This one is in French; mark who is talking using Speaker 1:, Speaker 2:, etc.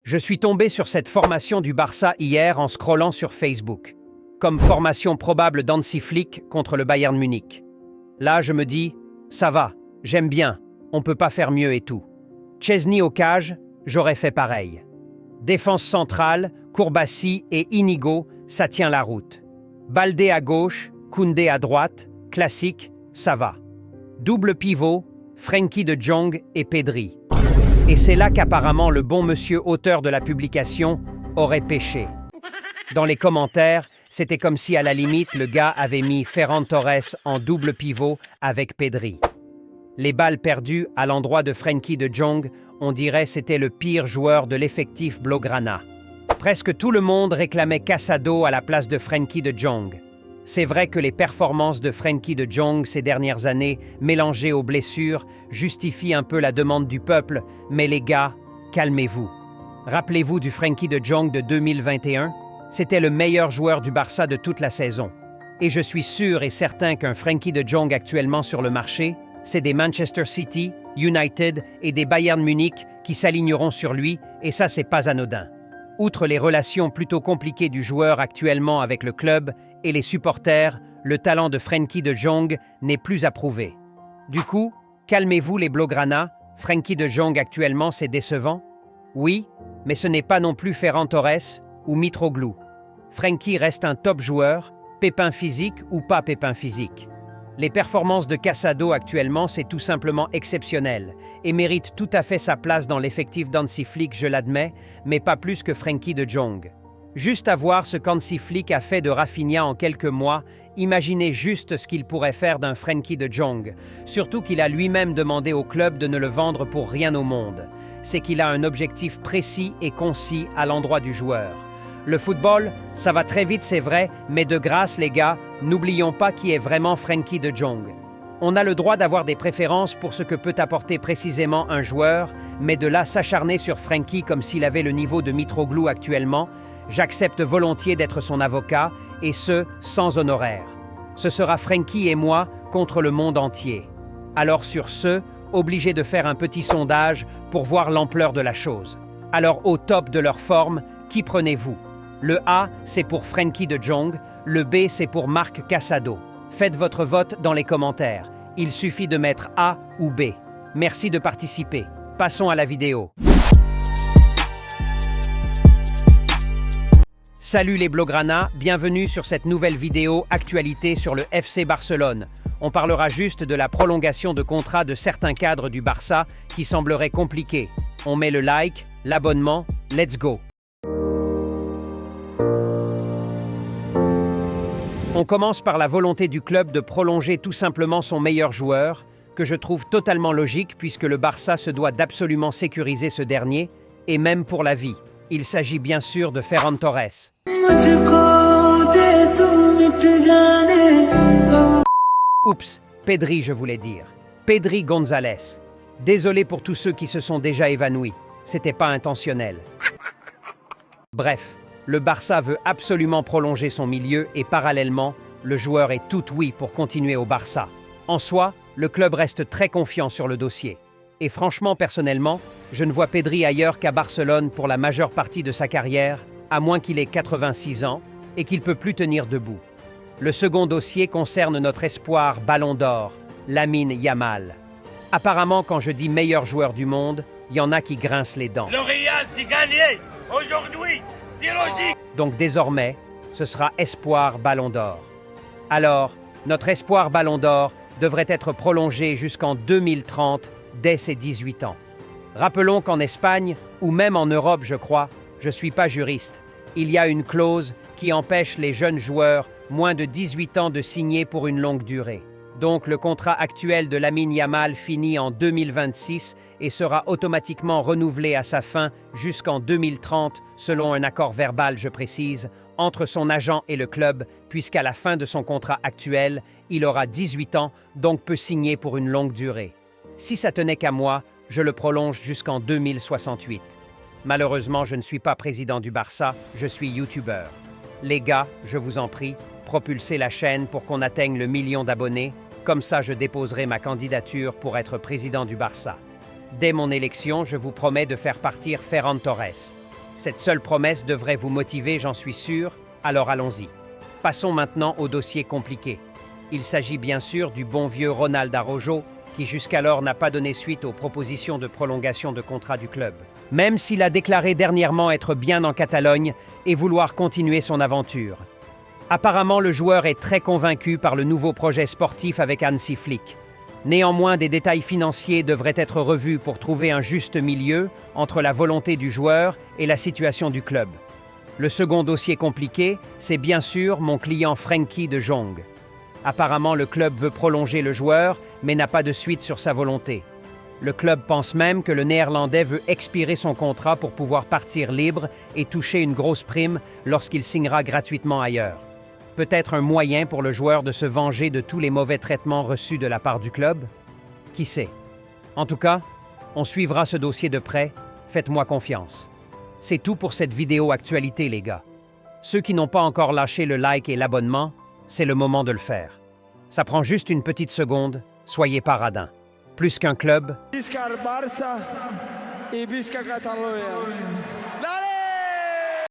Speaker 1: Je suis tombé sur cette formation du Barça hier en scrollant sur Facebook, comme formation probable d'Hansi Flick contre le Bayern Munich. Là, je me dis, ça va, j'aime bien, on peut pas faire mieux et tout. Chesney au cage, j'aurais fait pareil. Défense centrale, Kourbassi et Inigo, ça tient la route. Baldé à gauche, Koundé à droite, classique, ça va. Double pivot, Frenkie de Jong et Pedri. Et c'est là qu'apparemment le bon monsieur auteur de la publication aurait péché. Dans les commentaires, c'était comme si à la limite le gars avait mis Ferran Torres en double pivot avec Pedri. Les balles perdues à l'endroit de Frenkie de Jong, on dirait c'était le pire joueur de l'effectif Blaugrana. Presque tout le monde réclamait Casado à la place de Frenkie de Jong. C'est vrai que les performances de Frenkie de Jong ces dernières années, mélangées aux blessures, justifient un peu la demande du peuple, mais les gars, calmez-vous. Rappelez-vous du Frenkie de Jong de 2021? C'était le meilleur joueur du Barça de toute la saison. Et je suis sûr et certain qu'un Frenkie de Jong actuellement sur le marché, c'est des Manchester City, United et des Bayern Munich qui s'aligneront sur lui, et ça c'est pas anodin. Outre les relations plutôt compliquées du joueur actuellement avec le club et les supporters, le talent de Frenkie de Jong n'est plus approuvé. Du coup, calmez-vous les Blaugrana, Frenkie de Jong actuellement c'est décevant? Oui, mais ce n'est pas non plus Ferran Torres ou Mitroglou. Frenkie reste un top joueur, pépin physique ou pas pépin physique. Les performances de Casado actuellement, c'est tout simplement exceptionnel et mérite tout à fait sa place dans l'effectif d'Hansi Flick, je l'admets, mais pas plus que Frenkie de Jong. Juste à voir ce qu'Hansi Flick a fait de Rafinha en quelques mois, imaginez juste ce qu'il pourrait faire d'un Frenkie de Jong, surtout qu'il a lui-même demandé au club de ne le vendre pour rien au monde. C'est qu'il a un objectif précis et concis à l'endroit du joueur. Le football, ça va très vite, c'est vrai, mais de grâce, les gars, n'oublions pas qui est vraiment Frenkie de Jong. On a le droit d'avoir des préférences pour ce que peut apporter précisément un joueur, mais de là s'acharner sur Frenkie comme s'il avait le niveau de Mitroglou actuellement, j'accepte volontiers d'être son avocat, et ce, sans honoraire. Ce sera Frenkie et moi contre le monde entier. Alors sur ce, obligé de faire un petit sondage pour voir l'ampleur de la chose. Alors au top de leur forme, qui prenez-vous? Le A, c'est pour Frenkie de Jong, le B, c'est pour Marc Casado. Faites votre vote dans les commentaires. Il suffit de mettre A ou B. Merci de participer. Passons à la vidéo. Salut les Blaugrana, bienvenue sur cette nouvelle vidéo actualité sur le FC Barcelone. On parlera juste de la prolongation de contrat de certains cadres du Barça qui semblerait compliquée. On met le like, l'abonnement, let's go! On commence par la volonté du club de prolonger tout simplement son meilleur joueur, que je trouve totalement logique puisque le Barça se doit d'absolument sécuriser ce dernier, et même pour la vie. Il s'agit bien sûr de Ferran Torres. Oups, Pedri je voulais dire. Pedri González. Désolé pour tous ceux qui se sont déjà évanouis, c'était pas intentionnel. Bref. Le Barça veut absolument prolonger son milieu et parallèlement, le joueur est tout oui pour continuer au Barça. En soi, le club reste très confiant sur le dossier. Et franchement, personnellement, je ne vois Pedri ailleurs qu'à Barcelone pour la majeure partie de sa carrière, à moins qu'il ait 86 ans et qu'il ne peut plus tenir debout. Le second dossier concerne notre espoir Ballon d'Or, Lamine Yamal. Apparemment, quand je dis meilleur joueur du monde, il y en a qui grincent les dents.
Speaker 2: Le Real s'est gagné aujourd'hui.
Speaker 1: Donc désormais, ce sera espoir Ballon d'Or. Alors, notre espoir Ballon d'Or devrait être prolongé jusqu'en 2030, dès ses 18 ans. Rappelons qu'en Espagne, ou même en Europe, je crois, je ne suis pas juriste, il y a une clause qui empêche les jeunes joueurs moins de 18 ans de signer pour une longue durée. Donc le contrat actuel de Lamine Yamal finit en 2026 et sera automatiquement renouvelé à sa fin jusqu'en 2030, selon un accord verbal, je précise, entre son agent et le club, puisqu'à la fin de son contrat actuel, il aura 18 ans, donc peut signer pour une longue durée. Si ça tenait qu'à moi, je le prolonge jusqu'en 2068. Malheureusement, je ne suis pas président du Barça, je suis youtubeur. Les gars, je vous en prie, propulsez la chaîne pour qu'on atteigne le 1 million d'abonnés. Comme ça, je déposerai ma candidature pour être président du Barça. Dès mon élection, je vous promets de faire partir Ferran Torres. Cette seule promesse devrait vous motiver, j'en suis sûr, alors allons-y. Passons maintenant au dossier compliqué. Il s'agit bien sûr du bon vieux Ronald Araujo, qui jusqu'alors n'a pas donné suite aux propositions de prolongation de contrat du club, même s'il a déclaré dernièrement être bien en Catalogne et vouloir continuer son aventure. Apparemment, le joueur est très convaincu par le nouveau projet sportif avec Hansi Flick. Néanmoins, des détails financiers devraient être revus pour trouver un juste milieu entre la volonté du joueur et la situation du club. Le second dossier compliqué, c'est bien sûr mon client Frenkie de Jong. Apparemment, le club veut prolonger le joueur, mais n'a pas de suite sur sa volonté. Le club pense même que le Néerlandais veut expirer son contrat pour pouvoir partir libre et toucher une grosse prime lorsqu'il signera gratuitement ailleurs. Peut-être un moyen pour le joueur de se venger de tous les mauvais traitements reçus de la part du club? Qui sait? En tout cas, on suivra ce dossier de près, faites-moi confiance. C'est tout pour cette vidéo actualité, les gars. Ceux qui n'ont pas encore lâché le like et l'abonnement, c'est le moment de le faire. Ça prend juste une petite seconde, soyez pas radins. Plus qu'un club,
Speaker 3: Visca el Barça y Visca Catalunya.